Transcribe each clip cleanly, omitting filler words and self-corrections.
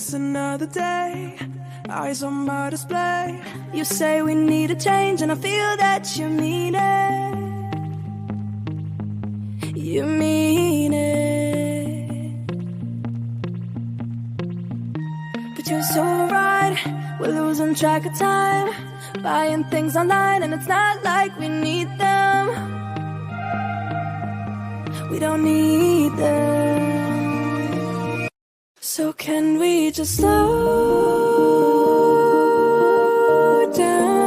It's another day, eyes on my display. You say we need a change, and I feel that you mean it. You mean it. But you're so right, we're losing track of time, buying things online, and it's not like we need them. We don't need them. So can we just slow down?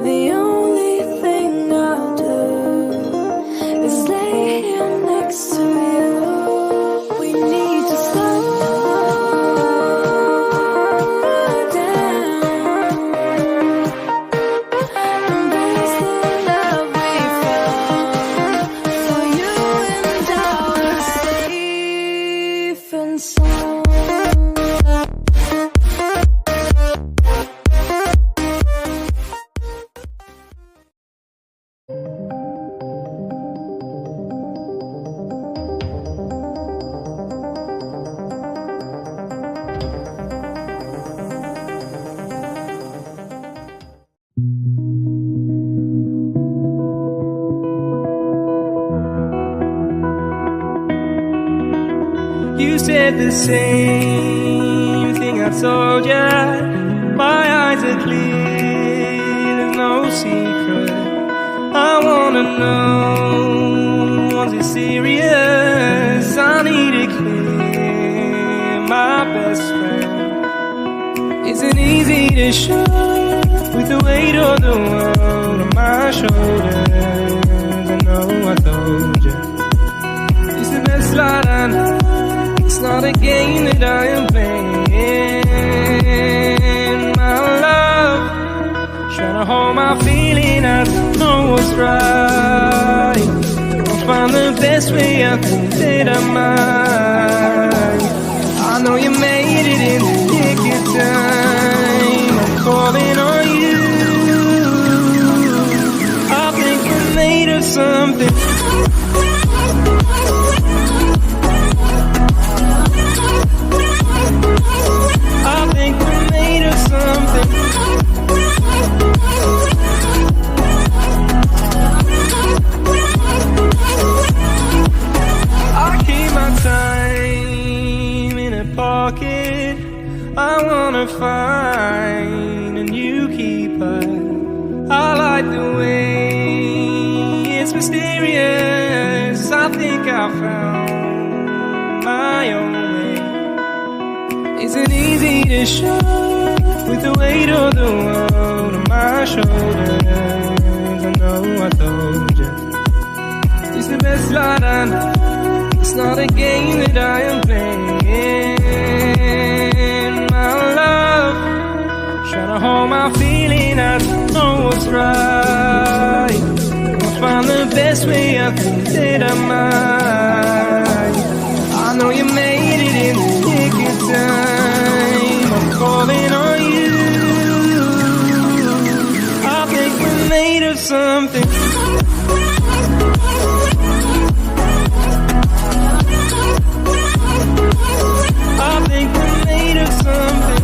The only thing I'll do is lay here next to you. We need to slow down. Embrace the love we found. For you and I are safe and sound. You said the same thing I told ya. My eyes are clear, there's no secret. I wanna know, was it serious? I need it clear, my best friend. Isn't easy to show with the weight of the world on my shoulders. I know I told ya, it's the best light I know. It's not a game that I am playing. My love, trying to hold my feeling, I don't know what's right. I'll find the best way, I think that I might. I know you made it in the nick of time. I'm calling on you. I think we're made of something. I think we're made of something. I keep my time in a pocket. I wanna find a new keeper. I like the way it's mysterious. I think I found my own way. Isn't easy to show with the weight of the world on my shoulders. I know I told you, it's the best light I know. It's not a game that I am playing. My love, trying to hold my feeling, I don't know what's right. I'll find the best way, I think that I might. I know you made it in the nick of time. I'm calling on you. I think we're made of something. I think we're made of something.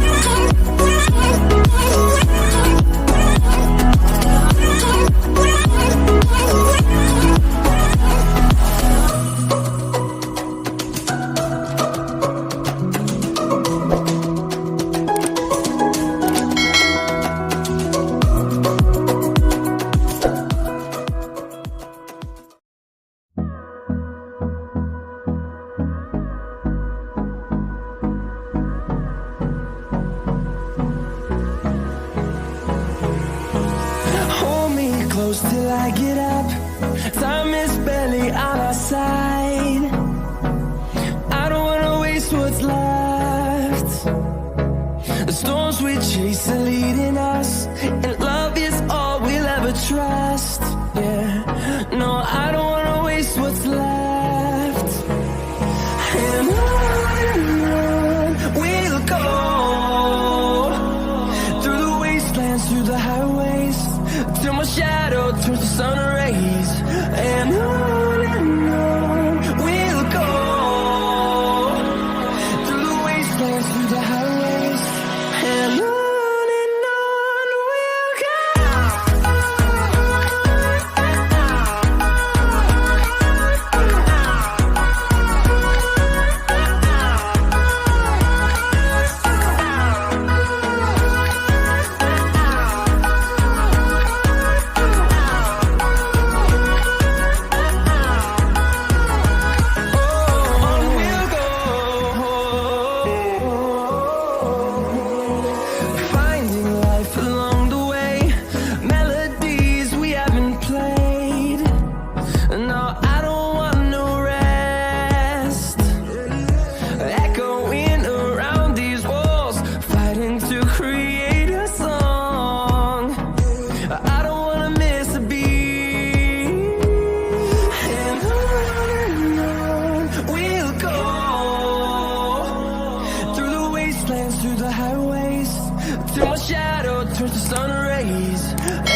Till I get up, time is barely on our side. I don't wanna waste what's left. The storms we chase are leading us, and love is all we'll ever trust. Yeah, no, I don't wanna waste what's left. And on we'll go, through the wastelands, through the highways, till my shadow turns to sun rays. And on we'll go, sun rays